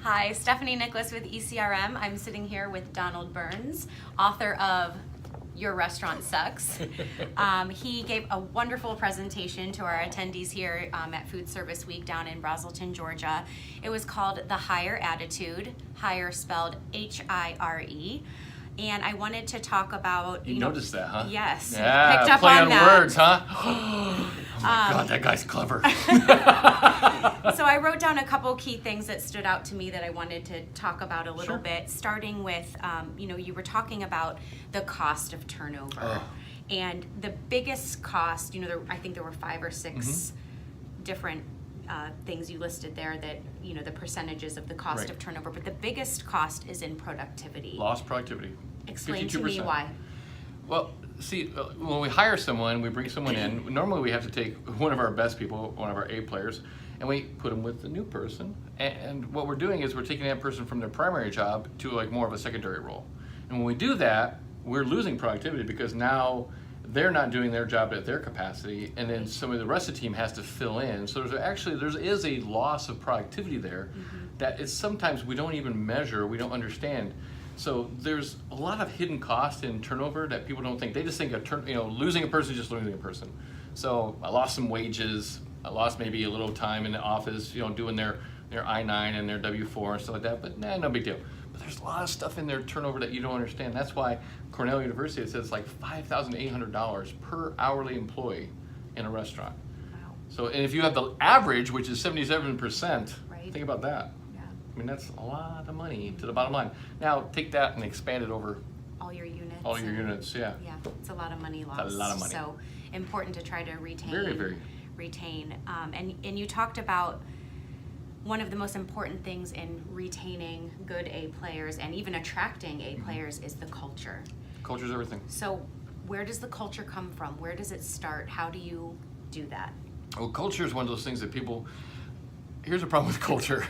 Hi, Stephanie Nicklos with ECRM. I'm sitting here with Donald Burns, author of Your Restaurant Sucks. He gave a wonderful presentation to our attendees here at Foodservice Week down in Braselton, Georgia. It was called The Hire Attitude, hire spelled H-I-R-E. And I wanted to talk about... You noticed that, huh? Yes. Yeah, picked up play on on that. words, huh? Oh my God, that guy's clever. So I wrote down a couple key things that stood out to me that I wanted to talk about a little Sure. bit, starting with, you were talking about the cost of turnover. Oh. And the biggest cost, I think there were 5 or 6 different things you listed there that, the percentages of the cost Right. of turnover, but the biggest cost is in productivity. Lost productivity. Explain 52%. to me why. Well, see, when we hire someone, we bring someone in, normally we have to take one of our best people, one of our A players, and we put them with the new person. And what we're doing is we're taking that person from their primary job to like more of a secondary role. And when we do that, we're losing productivity because now they're not doing their job at their capacity, and then some of the rest of the team has to fill in. So there is a loss of productivity there that is sometimes we don't even measure, we don't understand. So there's a lot of hidden cost in turnover that people don't think. They just think losing a person is just losing a person. So I lost some wages, I lost maybe a little time in the office, doing their I-9 and their W-4 and stuff like that, but no big deal. But there's a lot of stuff in their turnover that you don't understand. That's why Cornell University says like $5,800 per hourly employee in a restaurant. Wow. So, and if you have the average, which is 77%, Right. think about that. Yeah. I mean, that's a lot of money to the bottom line. Now, take that and expand it over All your units. all your units, yeah. Yeah, it's a lot of money lost. It's a lot of money. So important to try to retain. Very, very. Retain. And you talked about one of the most important things in retaining good A players and even attracting A players is the culture. Culture's everything. So where does the culture come from? Where does it start? How do you do that? Well, culture is one of those things that people, here's the problem with culture,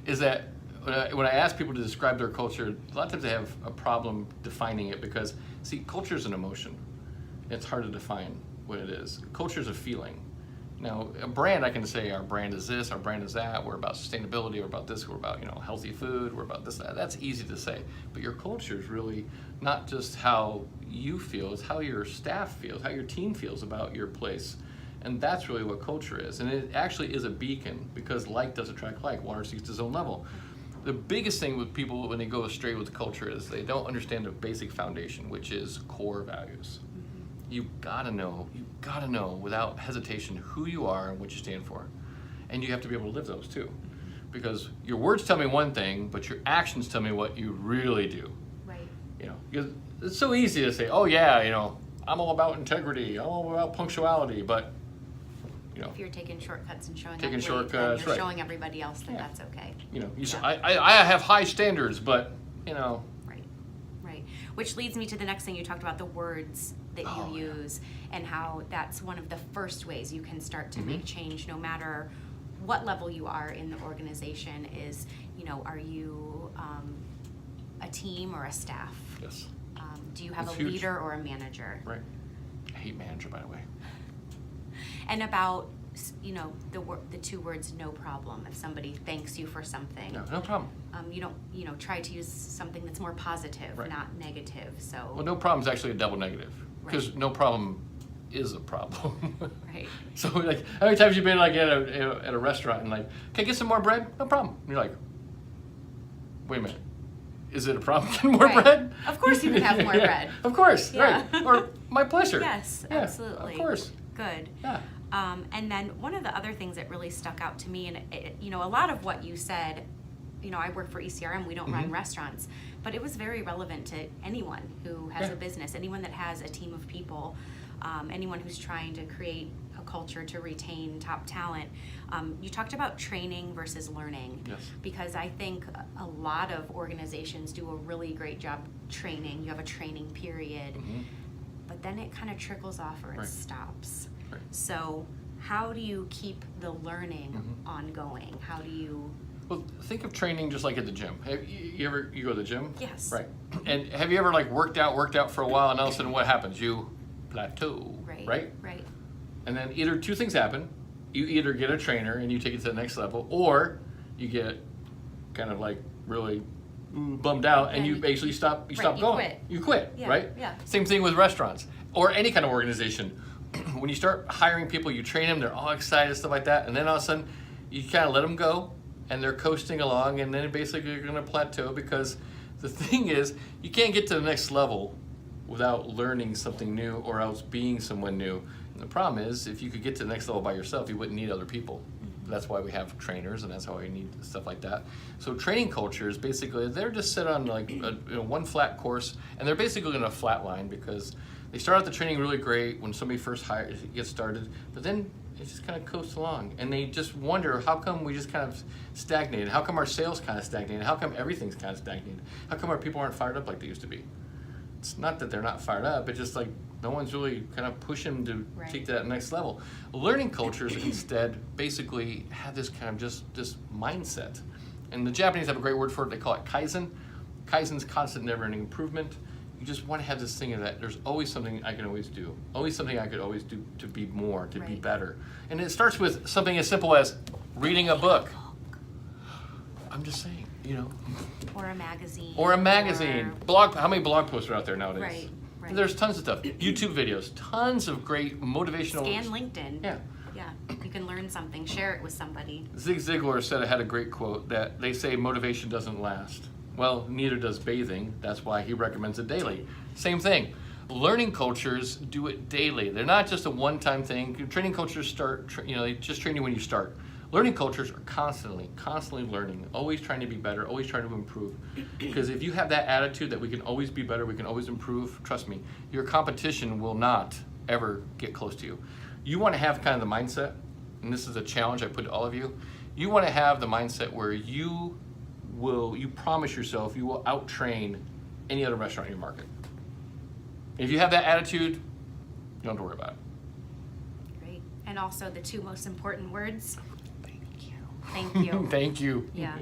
is that when I ask people to describe their culture, a lot of times they have a problem defining it because, see, culture is an emotion. It's hard to define what it is. Culture is a feeling. Now, a brand, I can say our brand is this, our brand is that, we're about sustainability, we're about this, we're about healthy food, we're about this, that. That's easy to say. But your culture is really not just how you feel, it's how your staff feels, how your team feels about your place. And that's really what culture is. And it actually is a beacon because like does attract like, water seeks its own level. The biggest thing with people when they go astray with the culture is they don't understand the basic foundation, which is core values. You gotta know without hesitation who you are and what you stand for. And you have to be able to live those too. Because your words tell me one thing, but your actions tell me what you really do. Right. Because it's so easy to say, oh yeah, I'm all about integrity, I'm all about punctuality, but If you're taking shortcuts and showing Taking up late, shortcuts, then you're right. showing everybody else that that's okay. I have high standards, but Right. Which leads me to the next thing you talked about, the words that you use and how that's one of the first ways you can start to make change no matter what level you are in the organization is, are you a team or a staff? Yes. Do you have It's a huge. leader or a manager? Right. I hate manager, by the way. And about, the 2 words, no problem. If somebody thanks you for something, No problem. you don't, try to use something that's more positive, Right. not negative. So, Well, no problem is actually a double negative because Right. no problem is a problem. right. So like, how many times you've been like at a restaurant and like, can I get some more bread? No problem. And you're like, wait a minute, is it a problem getting more Right. bread? Of course you can have more Yeah, bread. Of course, Yeah. right. Or my pleasure. Yes, Yeah, absolutely. Of course. Good. Yeah. And then one of the other things that really stuck out to me, and a lot of what you said, I work for ECRM, we don't run restaurants, but it was very relevant to anyone who has a business, anyone that has a team of people, anyone who's trying to create a culture to retain top talent. You talked about training versus learning. Yes. Because I think a lot of organizations do a really great job training. You have a training period, but then it kind of trickles off or it Right. stops. Right. So how do you keep the learning ongoing? How do you... Well, think of training just like at the gym. You go to the gym? Yes. Right. And have you ever like worked out for a while and all of a sudden what happens? You plateau, right? Right. And then either 2 things happen. You either get a trainer and you take it to the next level, or you get kind of like really bummed out, and Yeah, you basically stop you going. quit. You quit, Yeah, right? yeah. Same thing with restaurants or any kind of organization. When you start hiring people, you train them, they're all excited, stuff like that, and then all of a sudden you kind of let them go, and they're coasting along, and then basically you're going to plateau, because the thing is, you can't get to the next level without learning something new or else being someone new. And the problem is, if you could get to the next level by yourself, you wouldn't need other people. That's why we have trainers, and that's why we need stuff like that. So training cultures, basically, they're just set on like one flat course, and they're basically in a flat line, because they start out the training really great when somebody first gets started, but then it just kind of coasts along, and they just wonder, how come we just kind of stagnated? How come our sales kind of stagnated? How come everything's kind of stagnated? How come our people aren't fired up like they used to be? It's not that they're not fired up, it's just like no one's really kind of pushing them to take to that next level. Learning cultures instead basically have this kind of just this mindset. And the Japanese have a great word for it, they call it Kaizen. Kaizen's constant never-ending improvement. You just want to have this thing of that there's always something I can always do. Always something I could always do to be more, to be better. And it starts with something as simple as reading a book. I'm just saying, you know. Or a magazine. Or a magazine. Blog. How many blog posts are out there nowadays? Right. There's tons of stuff. YouTube videos, tons of great motivational. Scan LinkedIn. Yeah. Yeah, you can learn something, share it with somebody. Zig Ziglar said, I had a great quote, that they say motivation doesn't last. Well, neither does bathing. That's why he recommends it daily. Same thing. Learning cultures do it daily. They're not just a one-time thing. Training cultures start, they just train you when you start. Learning cultures are constantly learning, always trying to be better, always trying to improve. Because if you have that attitude that we can always be better, we can always improve, trust me, your competition will not ever get close to you. You want to have kind of the mindset, and this is a challenge I put to all of you, you want to have the mindset where you promise yourself you will out-train any other restaurant in your market. If you have that attitude, you don't have to worry about it. Great. And also the two most important words. Thank you. Thank you. Thank you. Yeah.